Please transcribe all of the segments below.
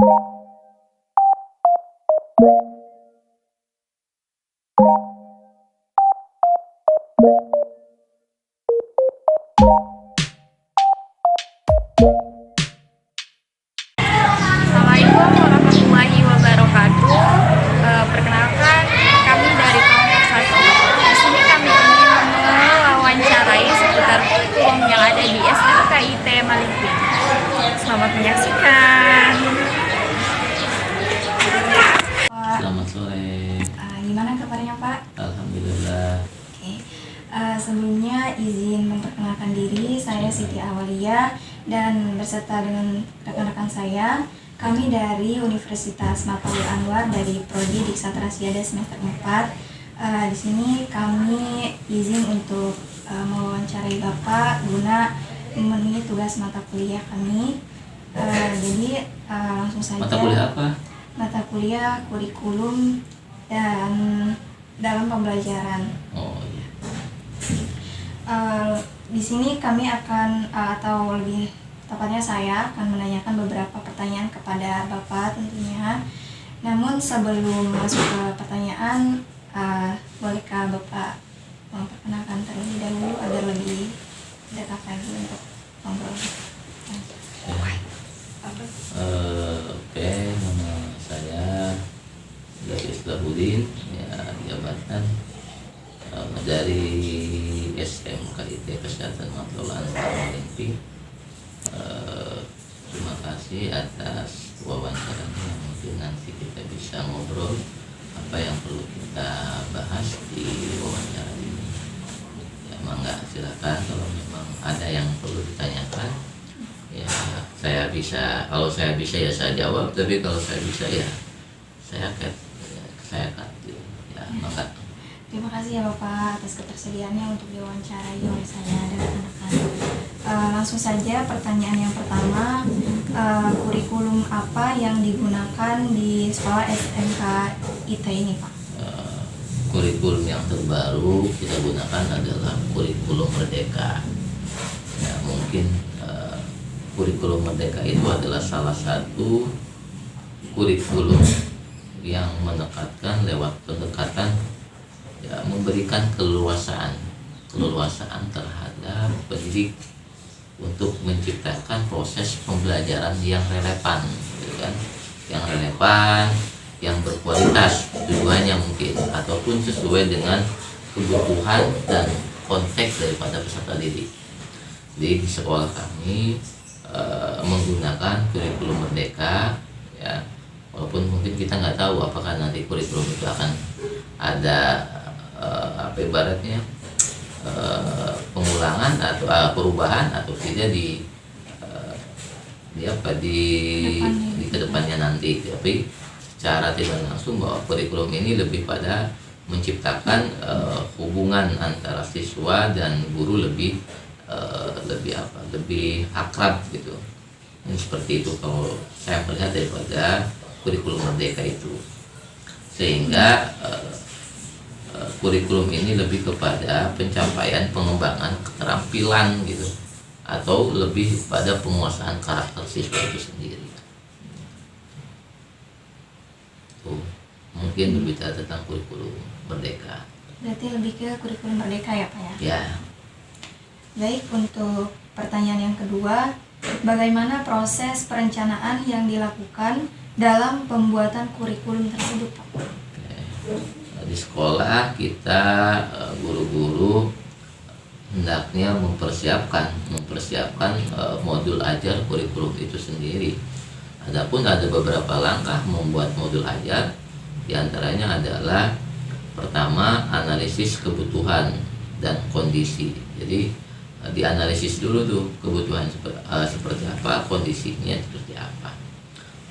Assalamualaikum warahmatullahi wabarakatuh. Perkenalkan, kami dari kelompok 1. Di sini kami ingin mewawancarai seputar kurikulum yang ada di SMK IT Malingping. Selamat menyaksikan. Selamat sore. Gimana kabarnya Pak? Alhamdulillah. Oke. Sebelumnya izin memperkenalkan diri, saya Siti Awalia dan beserta dengan rekan-rekan saya, kami dari Universitas Mataul Anwar dari Prodi Diksatra Siada semester 4. Di sini kami izin untuk mewawancarai Bapak guna memenuhi tugas mata kuliah kami. Jadi langsung saja. Mata kuliah apa? Mata kuliah kurikulum dan dalam pembelajaran. Oh iya. Di sini kami akan atau lebih tepatnya saya akan menanyakan beberapa pertanyaan kepada Bapak tentunya. Namun sebelum masuk ke pertanyaan, bolehkah Bapak memperkenalkan terlebih dahulu agar lebih dekat lagi untuk ngobrol? Oke, nama saya dari Islahuddin, ya, jabatan dari SMK IT Kesehatan Mataul Anwar Malingping. Terima kasih atas wawancaranya, mungkin nanti kita bisa ngobrol apa yang perlu kita bahas di wawancara ini. Ya, mangga silakan kalau memang ada yang perlu ditanyakan. Ya, kalau saya bisa ya saya jawab, tapi kalau saya bisa ya saya cut ya, mangga. Terima kasih ya Bapak atas ketersediaannya untuk diwawancarai oleh saya dan rekan-rekan. Langsung saja pertanyaan yang pertama, kurikulum apa yang digunakan di sekolah SMK IT ini Pak? Kurikulum yang terbaru kita gunakan adalah kurikulum Merdeka. Ya, mungkin kurikulum Merdeka itu adalah salah satu kurikulum yang menekatkan lewat pendekatan, ya, memberikan keleluasaan terhadap pendidik untuk menciptakan proses pembelajaran yang relevan, gitu kan? Yang relevan, yang berkualitas tujuannya mungkin, ataupun sesuai dengan kebutuhan dan konteks daripada peserta didik. Jadi di sekolah kami menggunakan kurikulum Merdeka, ya, walaupun mungkin kita nggak tahu apakah nanti kurikulum itu akan ada apa ibaratnya pengulangan atau perubahan atau tidak di kedepannya nanti. Tapi secara tidak langsung bahwa kurikulum ini lebih pada menciptakan hubungan antara siswa dan guru lebih akrab gitu. Ini seperti itu kalau saya melihat daripada kurikulum Merdeka itu, sehingga kurikulum ini lebih kepada pencapaian pengembangan keterampilan gitu, atau lebih pada penguasaan karakter siswa itu sendiri. Mungkin berbicara tentang kurikulum Merdeka. Berarti lebih ke kurikulum Merdeka ya Pak ya? Ya. Baik, untuk pertanyaan yang kedua, bagaimana proses perencanaan yang dilakukan dalam pembuatan kurikulum tersebut Pak? Di sekolah kita guru-guru hendaknya mempersiapkan modul ajar kurikulum itu sendiri. Adapun ada beberapa langkah membuat modul ajar, diantaranya adalah pertama analisis kebutuhan dan kondisi. Jadi dianalisis dulu tuh kebutuhan seperti apa, kondisinya seperti apa.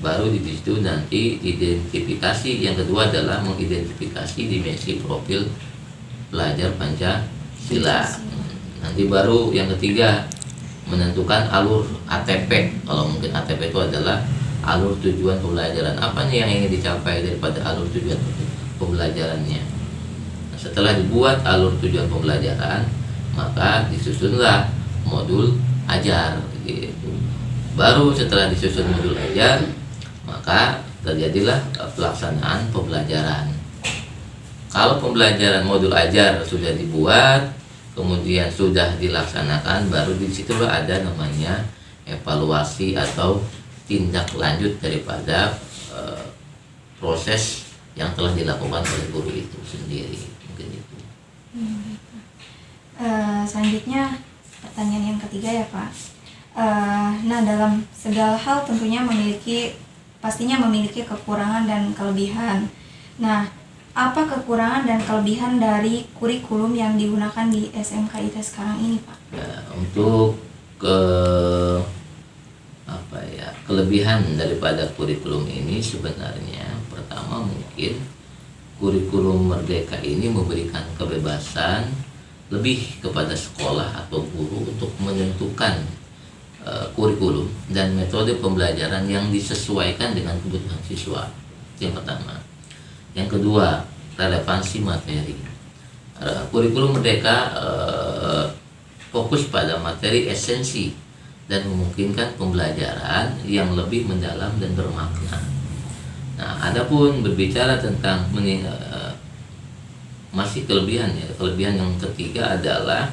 Baru di situ nanti identifikasi. Yang kedua adalah mengidentifikasi dimensi profil pelajar Pancasila. Nanti baru yang ketiga menentukan alur ATP. Kalau mungkin ATP itu adalah alur tujuan pembelajaran. Apa nih yang ingin dicapai daripada alur tujuan pembelajarannya. Nah, setelah dibuat alur tujuan pembelajaran, maka disusunlah modul ajar gitu. Baru setelah disusun modul ajar, maka terjadilah pelaksanaan pembelajaran. Kalau pembelajaran modul ajar sudah dibuat, kemudian sudah dilaksanakan, baru disitulah ada namanya evaluasi atau tindak lanjut daripada proses yang telah dilakukan oleh guru itu sendiri. Mungkin itu. Selanjutnya pertanyaan yang ketiga ya Pak. Nah, dalam segala hal tentunya pastinya memiliki kekurangan dan kelebihan. Nah, apa kekurangan dan kelebihan dari kurikulum yang digunakan di SMK IT sekarang ini, Pak? Ya, untuk kelebihan daripada kurikulum ini sebenarnya pertama mungkin kurikulum Merdeka ini memberikan kebebasan lebih kepada sekolah atau guru untuk menentukan kurikulum dan metode pembelajaran yang disesuaikan dengan kebutuhan siswa. Itu yang pertama. Yang kedua, relevansi materi. Kurikulum Merdeka fokus pada materi esensi dan memungkinkan pembelajaran yang lebih mendalam dan bermakna. Nah, adapun berbicara tentang masih kelebihan ya. Kelebihan yang ketiga adalah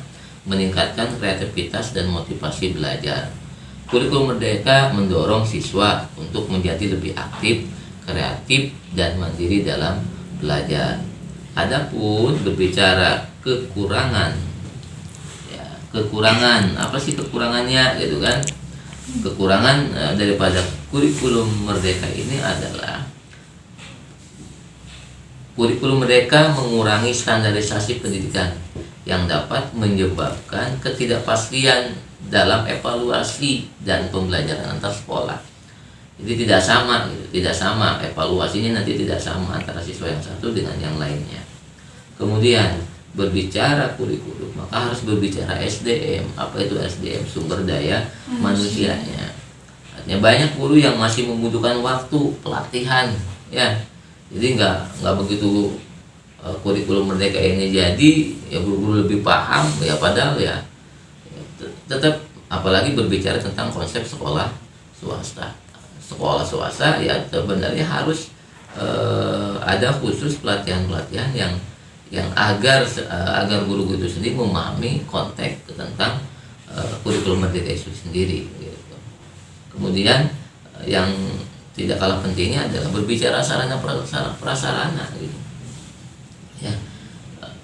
meningkatkan kreativitas dan motivasi belajar. Kurikulum Merdeka mendorong siswa untuk menjadi lebih aktif, kreatif, dan mandiri dalam belajar. Adapun berbicara kekurangan, ya, kekurangan apa sih kekurangannya gitu kan? Kekurangan daripada kurikulum Merdeka ini adalah kurikulum Merdeka mengurangi standarisasi pendidikan yang dapat menyebabkan ketidakpastian dalam evaluasi dan pembelajaran antar sekolah. Jadi tidak sama evaluasinya nanti tidak sama antara siswa yang satu dengan yang lainnya. Kemudian berbicara kurikulum maka harus berbicara SDM. Apa itu SDM? Sumber daya manusianya. Artinya banyak guru yang masih membutuhkan waktu pelatihan, ya. Jadi nggak begitu kurikulum Merdeka ini jadi ya guru-guru lebih paham ya padahal ya tetap apalagi berbicara tentang konsep sekolah swasta. Sekolah swasta ya sebenarnya harus ada khusus pelatihan-pelatihan yang agar guru-guru itu sendiri memahami konteks tentang kurikulum Merdeka itu sendiri gitu. Kemudian yang tidak kalah pentingnya adalah berbicara sarana prasarana gitu. Ya.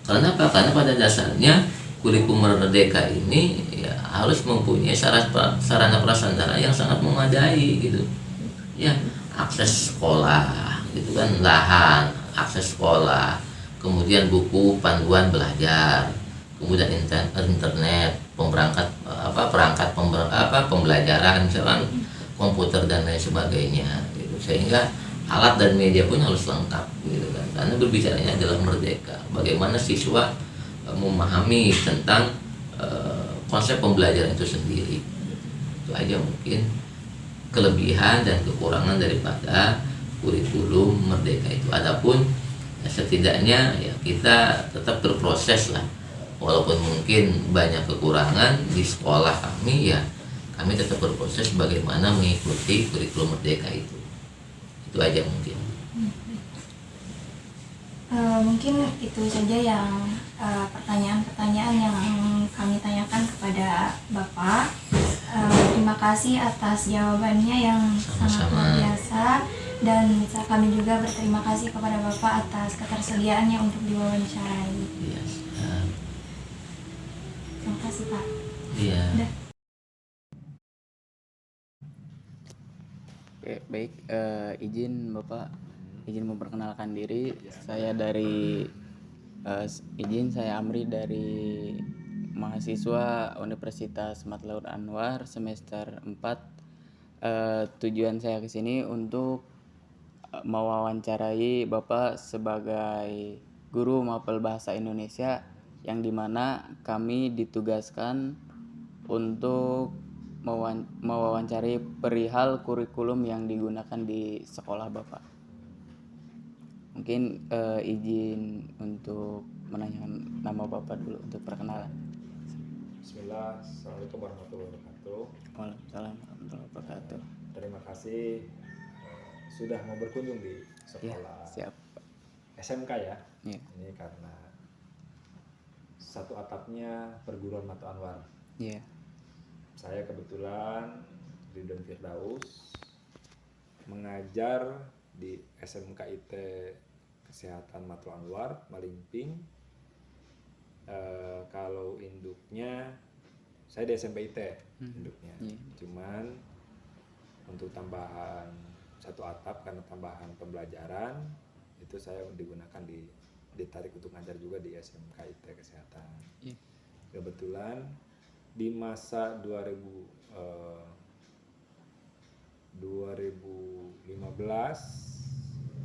Karena apa? Karena pada dasarnya kurikulum Merdeka ini ya harus mempunyai sarana prasarana yang sangat memadai gitu. Ya, akses sekolah gitu kan, lahan, akses sekolah, kemudian buku panduan belajar, kemudian internet, perangkat pembelajaran misalkan komputer dan lain sebagainya gitu. Sehingga alat dan media pun harus lengkap gitu kan. Karena berbicaranya adalah merdeka. Bagaimana siswa memahami tentang konsep pembelajaran itu sendiri. Itu aja mungkin kelebihan dan kekurangan daripada kurikulum Merdeka itu. Adapun ya setidaknya ya kita tetap berproses lah. Walaupun mungkin banyak kekurangan di sekolah kami ya kami tetap berproses bagaimana mengikuti kurikulum Merdeka itu. Itu aja mungkin. Mungkin itu saja yang pertanyaan-pertanyaan yang kami tanyakan kepada Bapak. Terima kasih atas jawabannya yang sangat luar biasa dan kami juga berterima kasih kepada Bapak atas ketersediaannya untuk diwawancarai. Yes. Terima kasih Pak. Iya. Oke, baik, izin Bapak, izin memperkenalkan diri. Saya Amri dari mahasiswa Universitas Matlaut Anwar semester 4. Tujuan saya ke sini untuk mewawancarai Bapak sebagai guru mapel bahasa Indonesia yang dimana kami ditugaskan untuk mewawancari perihal kurikulum yang digunakan di sekolah Bapak. Mungkin izin untuk menanyakan nama Bapak dulu untuk perkenalan. Bismillah, Assalamualaikum warahmatullahi wabarakatuh. Waalaikumsalam warahmatullahi wabarakatuh. Terima kasih sudah mau berkunjung di Ya, sekolah siap. SMK ya. Iya. Ini karena satu atapnya perguruan Mata Anwar. Iya. Saya kebetulan Ridwan Firdaus mengajar di SMK IT Kesehatan Mata Anwar Malimping. Kalau induknya saya di SMP IT induknya. Iya. Cuman untuk tambahan satu atap karena tambahan pembelajaran itu saya digunakan ditarik untuk ngajar juga di SMK IT Kesehatan. Iya. Kebetulan di masa 2015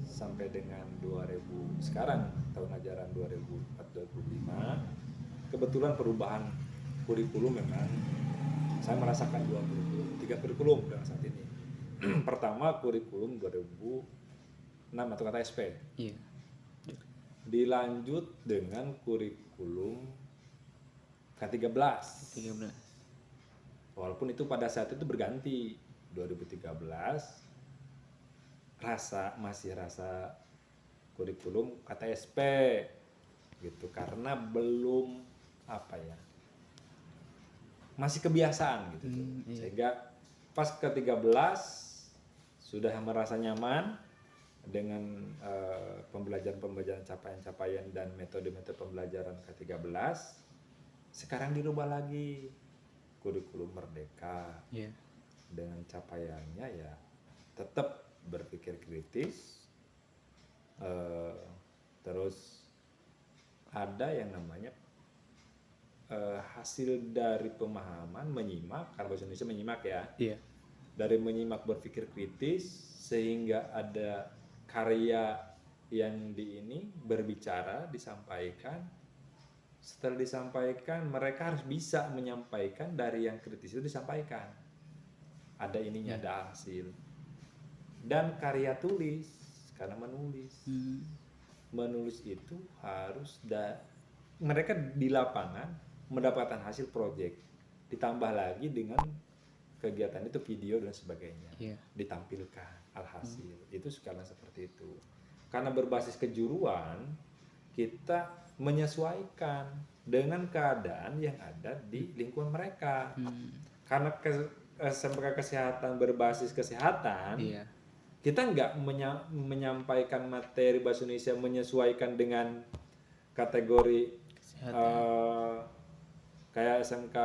sampai dengan 2000 sekarang tahun ajaran 2004-2005 kebetulan perubahan kurikulum memang saya merasakan 2 kurikulum, 3 kurikulum dalam saat ini. Pertama kurikulum 2006 atau kata SP. Iya. Dilanjut dengan kurikulum K13. 13. Walaupun itu pada saat itu berganti 2013 masih rasa kurikulum kata SP gitu karena belum masih kebiasaan gitu tuh. Iya. Sehingga pas ke-13 sudah merasa nyaman dengan pembelajaran capaian-capaian dan metode-metode pembelajaran ke-13. Sekarang dirubah lagi kurikulum Merdeka. Iya. Dengan capaiannya ya tetap berpikir kritis, terus ada yang namanya hasil dari pemahaman menyimak, karena bahasa Indonesia menyimak ya, Iya. dari menyimak berpikir kritis sehingga ada karya yang berbicara disampaikan. Setelah disampaikan mereka harus bisa menyampaikan dari yang kritis itu disampaikan. Ada ininya, ada hasil. Dan karya tulis, karena menulis itu harus mereka di lapangan mendapatkan hasil proyek. Ditambah lagi dengan kegiatan itu video dan sebagainya. Iya. Ditampilkan alhasil. Itu sekarang seperti itu. Karena berbasis kejuruan, kita menyesuaikan dengan keadaan yang ada di lingkungan mereka. Karena SMK kesehatan berbasis kesehatan, Iya. kita nggak menyampaikan materi bahasa Indonesia menyesuaikan dengan kategori kayak SMK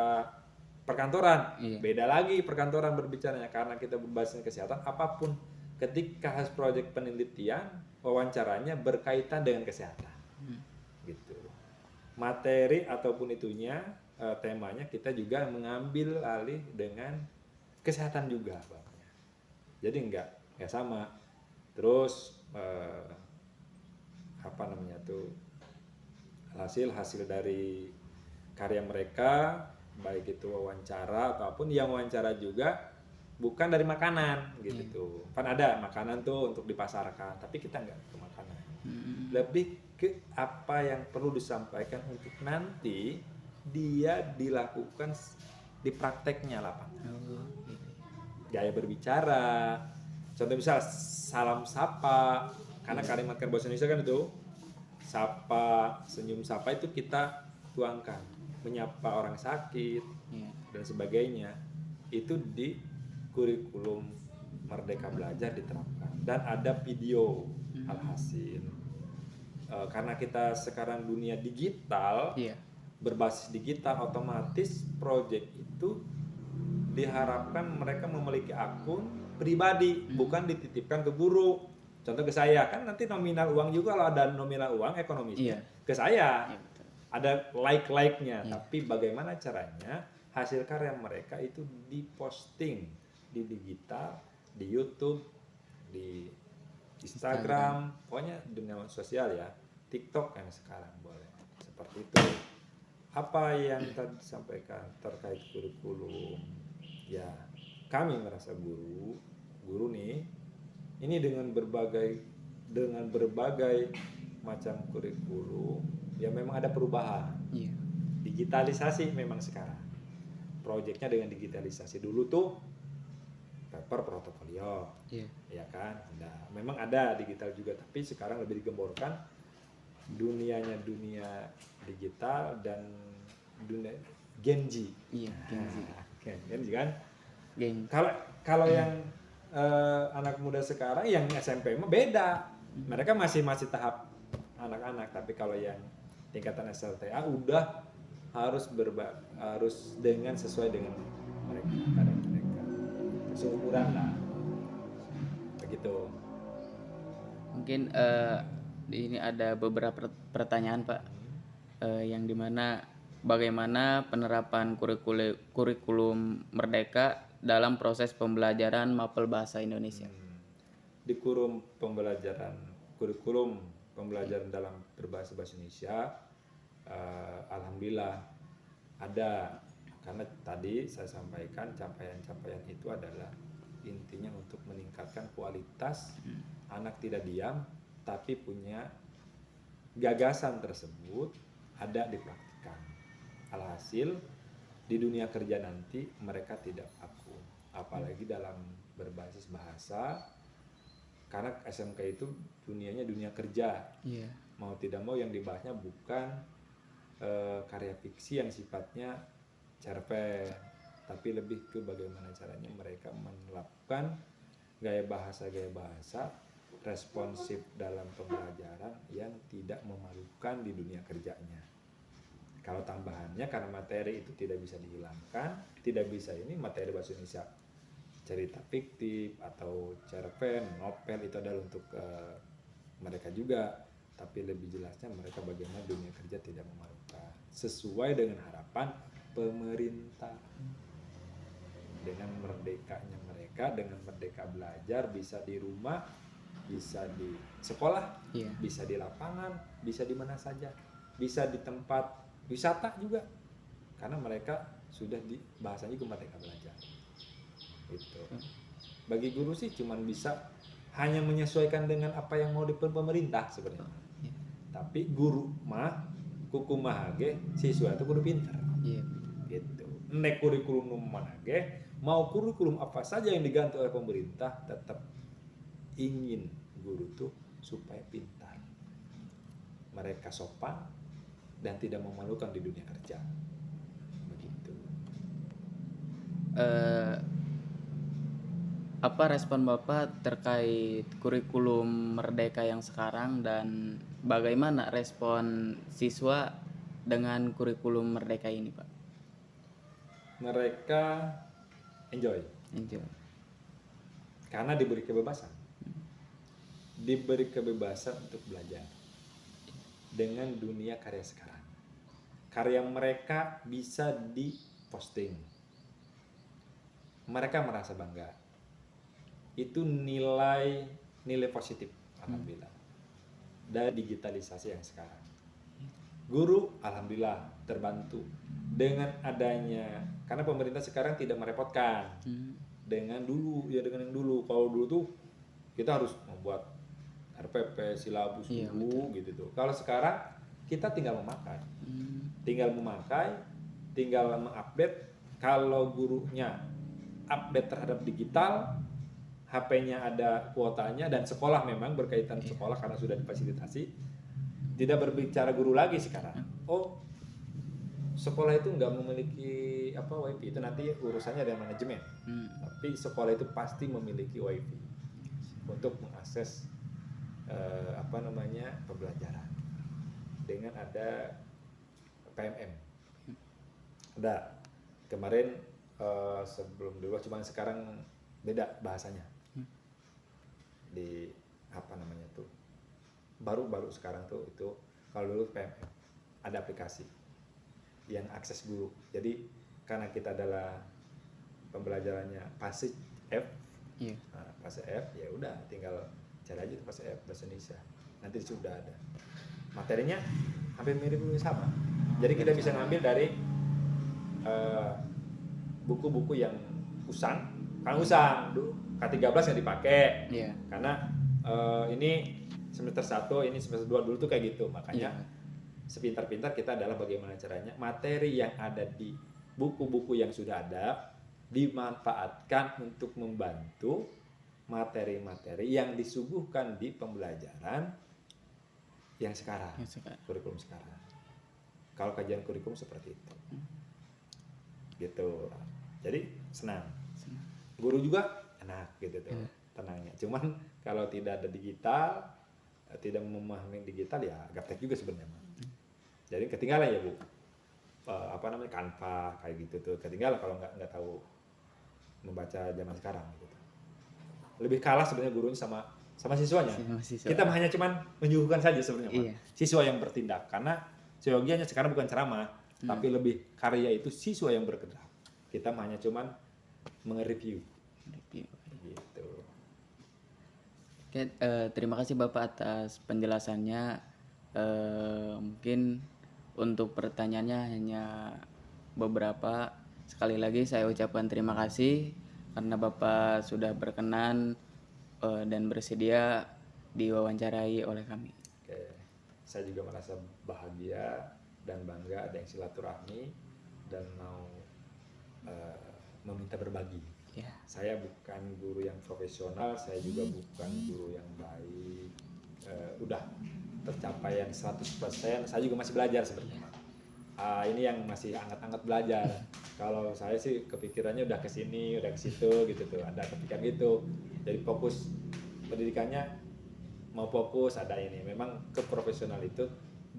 perkantoran. Iya. Beda lagi perkantoran berbicaranya karena kita berbasis kesehatan. Apapun ketika hasil proyek penelitian, wawancaranya berkaitan dengan kesehatan. Gitu. Materi ataupun itunya temanya kita juga mengambil alih dengan kesehatan juga, Bapaknya. Jadi enggak sama. Terus hasil dari karya mereka, baik itu wawancara ataupun yang wawancara juga bukan dari makanan gitu tuh. Kan ada makanan tuh untuk dipasarkan, tapi kita enggak ke makanan. Lebih ke apa yang perlu disampaikan untuk nanti dia dilakukan di prakteknya lapangan. Gaya berbicara, contoh misal salam sapa, karena kalimat bahasa Indonesia kan itu sapa, senyum sapa itu kita tuangkan, menyapa orang sakit dan sebagainya. Itu di kurikulum Merdeka Belajar diterapkan dan ada video alhasil. Karena kita sekarang dunia digital, berbasis digital, otomatis proyek itu diharapkan mereka memiliki akun pribadi, bukan dititipkan ke guru. Contoh ke saya, kan nanti nominal uang juga kalau ada nominal uang ekonomisnya ke saya. Ada like-nya, tapi bagaimana caranya hasil karya mereka itu diposting di digital, di YouTube, di Instagram, pokoknya dunia sosial ya, TikTok yang sekarang boleh. Seperti itu. Apa yang tadi disampaikan terkait kurikulum, ya kami merasa guru nih, ini dengan berbagai macam kurikulum, ya memang ada perubahan. Digitalisasi memang sekarang. Proyeknya dengan digitalisasi. Dulu tuh paper portofolio, Iya. ya kan. Nah, memang ada digital juga, tapi sekarang lebih digemborkan dunia digital dan dunia Gen Z. Iya, Gen Z. Gen Z kan. Gen. Kalau yang anak muda sekarang yang SMP mah beda. Mereka masih tahap anak-anak, tapi kalau yang tingkatan SLTA udah harus dengan sesuai dengan mereka, keadaan mereka. Seumuran lah. Begitu. Mungkin di ini ada beberapa pertanyaan Pak, yang dimana bagaimana penerapan kurikulum Merdeka dalam proses pembelajaran mapel bahasa Indonesia. Di kurikulum pembelajaran dalam berbahasa Indonesia, alhamdulillah ada, karena tadi saya sampaikan capaian-capaian itu adalah intinya untuk meningkatkan kualitas anak tidak diam tapi punya gagasan tersebut ada dipraktikkan. Alhasil di dunia kerja nanti mereka tidak vakum, apalagi dalam berbasis bahasa, karena SMK itu dunianya dunia kerja. Iya. Mau tidak mau yang dibahasnya bukan karya fiksi yang sifatnya cerpen, tapi lebih ke bagaimana caranya mereka melakukan gaya bahasa responsif dalam pembelajaran yang tidak memalukan di dunia kerjanya. Kalau tambahannya, karena materi itu tidak bisa dihilangkan, tidak bisa ini materi bahasa Indonesia cerita fiktif atau cerpen, novel, itu adalah untuk mereka juga, tapi lebih jelasnya mereka bagaimana dunia kerja tidak memalukan sesuai dengan harapan pemerintah. Dengan merdekanya mereka, dengan merdeka belajar, bisa di rumah, bisa di sekolah, Iya. bisa di lapangan, bisa di mana saja, bisa di tempat wisata juga, karena mereka sudah di bahasanya juga merdeka belajar. Itu bagi guru sih cuman bisa hanya menyesuaikan dengan apa yang mau dipen pemerintah sebenarnya. Iya. Tapi guru mah kuku mah ge siswa itu kudu pintar. Iya. Gitu. Nek kurikulum nu mana ge, mau kurikulum apa saja yang diganti oleh pemerintah, tetap ingin guru tuh supaya pintar, mereka sopan dan tidak memalukan di dunia kerja. Begitu. Apa respon Bapak terkait kurikulum Merdeka yang sekarang, dan bagaimana respon siswa dengan kurikulum Merdeka ini, Pak? Mereka enjoy karena diberi kebebasan untuk belajar dengan dunia karya sekarang. Karya mereka bisa diposting, mereka merasa bangga. Itu nilai positif, alhamdulillah. Dari digitalisasi yang sekarang, guru alhamdulillah terbantu dengan adanya, karena pemerintah sekarang tidak merepotkan dengan yang dulu. Kalau dulu tuh kita harus membuat RPP, silabus dulu gitu tuh. Kalau sekarang kita tinggal memakai, tinggal mengupdate. Kalau gurunya update terhadap digital, HP-nya ada kuotanya, dan sekolah memang berkaitan sekolah karena sudah difasilitasi. Tidak berbicara guru lagi sekarang. Oh, sekolah itu nggak memiliki WiFi, itu nanti urusannya dengan manajemen. Tapi sekolah itu pasti memiliki WiFi untuk mengakses pembelajaran. Dengan ada PMM. Ada kemarin sebelum dulu, cuman sekarang beda bahasanya. Di baru sekarang tuh itu, kalau dulu PMM ada aplikasi yang akses guru. Jadi karena kita adalah pembelajarannya Passage F, Passage F, ya udah tinggal cari aja tuh Passage F bahasa Indonesia, nanti sudah ada materinya, hampir mirip sama. Jadi kita bisa ngambil dari buku-buku yang usang K13 yang dipakai, karena ini semester 1, ini semester 2 dulu tuh kayak gitu. Makanya sepintar-pintar kita adalah bagaimana caranya materi yang ada di buku-buku yang sudah ada dimanfaatkan untuk membantu materi-materi yang disuguhkan di pembelajaran yang sekarang, kurikulum sekarang. Kalau kajian kurikulum seperti itu, gitu. Jadi senang. Guru juga enak gitu tuh, tenangnya. Cuman kalau tidak ada digital, tidak memahami digital ya gaptek juga sebenarnya. Jadi ketinggalan ya Bu. Canva kayak gitu tuh ketinggalan kalau nggak tahu membaca zaman sekarang gitu. Lebih kalah sebenarnya gurunya sama siswanya. Kita hanya cuman menyuguhkan saja sebenarnya. Siswa yang bertindak, karena seyogianya sekarang bukan ceramah, tapi lebih karya itu siswa yang bergerak. Kita hanya cuman nge-review. Gitu. Oke, terima kasih Bapak atas penjelasannya. Mungkin untuk pertanyaannya hanya beberapa. Sekali lagi saya ucapkan terima kasih karena Bapak sudah berkenan dan bersedia diwawancarai oleh kami. Oke. Saya juga merasa bahagia dan bangga ada yang silaturahmi dan mau meminta berbagi. Saya bukan guru yang profesional, saya juga bukan guru yang baik. Udah tercapai yang 100%, saya juga masih belajar sebenarnya. Ini yang masih hangat-hangat belajar. Kalau saya sih kepikirannya udah ke sini, udah ke situ gitu tuh, ada kepikiran gitu. Jadi fokus pendidikannya mau fokus ada ini. Memang keprofesional itu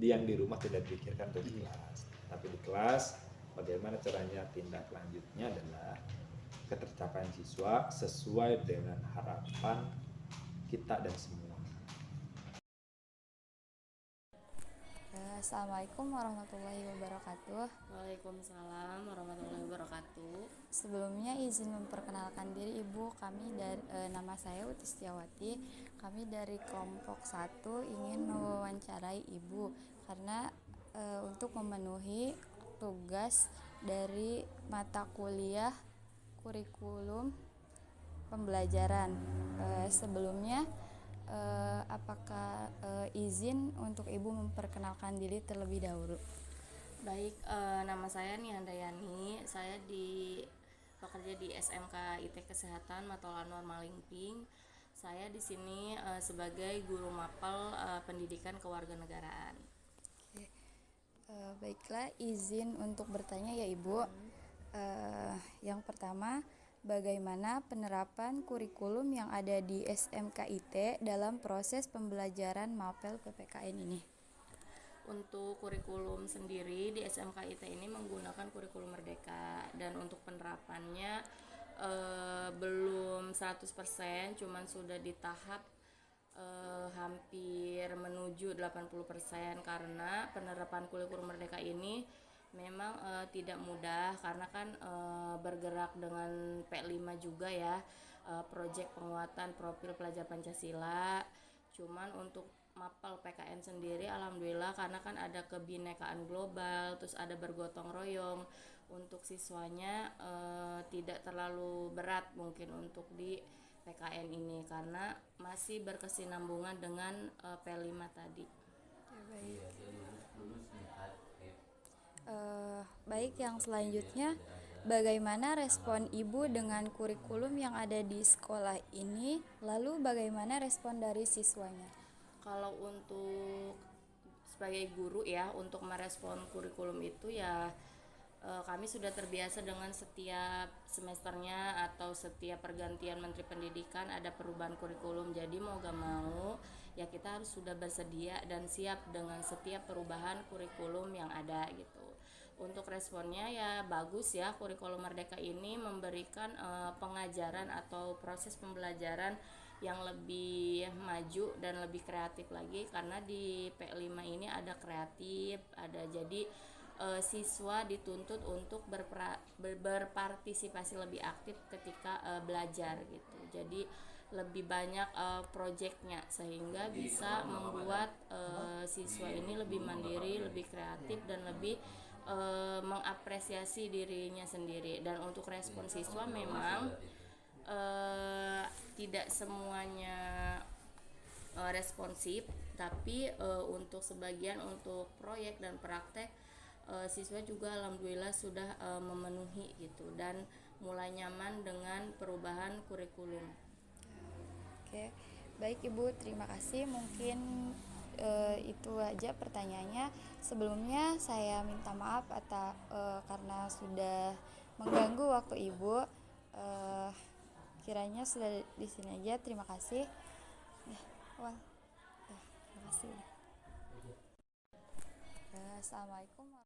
yang di rumah tidak dipikirkan tuh di kelas. Tapi di kelas bagaimana caranya tindak lanjutnya adalah ketercapaian siswa sesuai dengan harapan kita dan semua. Assalamualaikum warahmatullahi wabarakatuh. Waalaikumsalam warahmatullahi wabarakatuh. Sebelumnya izin memperkenalkan diri Ibu. Kami dari nama saya Uti Setiawati. Kami dari kelompok 1 ingin mewawancarai Ibu karena untuk memenuhi tugas dari mata kuliah kurikulum pembelajaran. Sebelumnya apakah izin untuk Ibu memperkenalkan diri terlebih dahulu? Baik, nama saya Nihandayani. Saya bekerja di SMK IT Kesehatan Matoul Anwar Malingping. Saya di sini sebagai guru mapel pendidikan kewarganegaraan. Baiklah, izin untuk bertanya ya Ibu. Yang pertama, bagaimana penerapan kurikulum yang ada di SMK IT dalam proses pembelajaran mapel PPKN ini? Untuk kurikulum sendiri di SMK IT ini menggunakan kurikulum Merdeka, dan untuk penerapannya belum 100%, cuman sudah di tahap hampir menuju 80% karena penerapan kurikulum Merdeka ini memang tidak mudah karena kan bergerak dengan P5 juga ya, proyek penguatan profil pelajar Pancasila. Cuman untuk mapel PKN sendiri alhamdulillah karena kan ada kebinekaan global, terus ada bergotong royong, untuk siswanya tidak terlalu berat mungkin untuk di PKN ini karena masih berkesinambungan dengan P5 tadi. Baik, yang selanjutnya, bagaimana respon Ibu dengan kurikulum yang ada di sekolah ini? Lalu bagaimana respon dari siswanya? Kalau untuk sebagai guru ya, untuk merespon kurikulum itu ya kami sudah terbiasa dengan setiap semesternya atau setiap pergantian Menteri Pendidikan ada perubahan kurikulum. Jadi mau gak mau ya kita harus sudah bersedia dan siap dengan setiap perubahan kurikulum yang ada gitu. Untuk responnya ya bagus ya, kurikulum Merdeka ini memberikan pengajaran atau proses pembelajaran yang lebih maju dan lebih kreatif lagi karena di P5 ini ada kreatif, ada jadi siswa dituntut untuk berpartisipasi lebih aktif ketika belajar gitu. Jadi lebih banyak proyeknya sehingga bisa membuat siswa ini lebih mandiri, lebih kreatif dan lebih mengapresiasi dirinya sendiri. Dan untuk respon siswa memang tidak semuanya responsif, tapi untuk sebagian untuk proyek dan praktek siswa juga alhamdulillah sudah memenuhi gitu, dan mulai nyaman dengan perubahan kurikulum. Oke, baik Ibu, terima kasih. Mungkin itu aja pertanyaannya. Sebelumnya saya minta maaf karena sudah mengganggu waktu Ibu. Kiranya sudah di sini aja. Terima kasih. Ya, terima kasih. Assalamualaikum warahmatullahi wabarakatuh.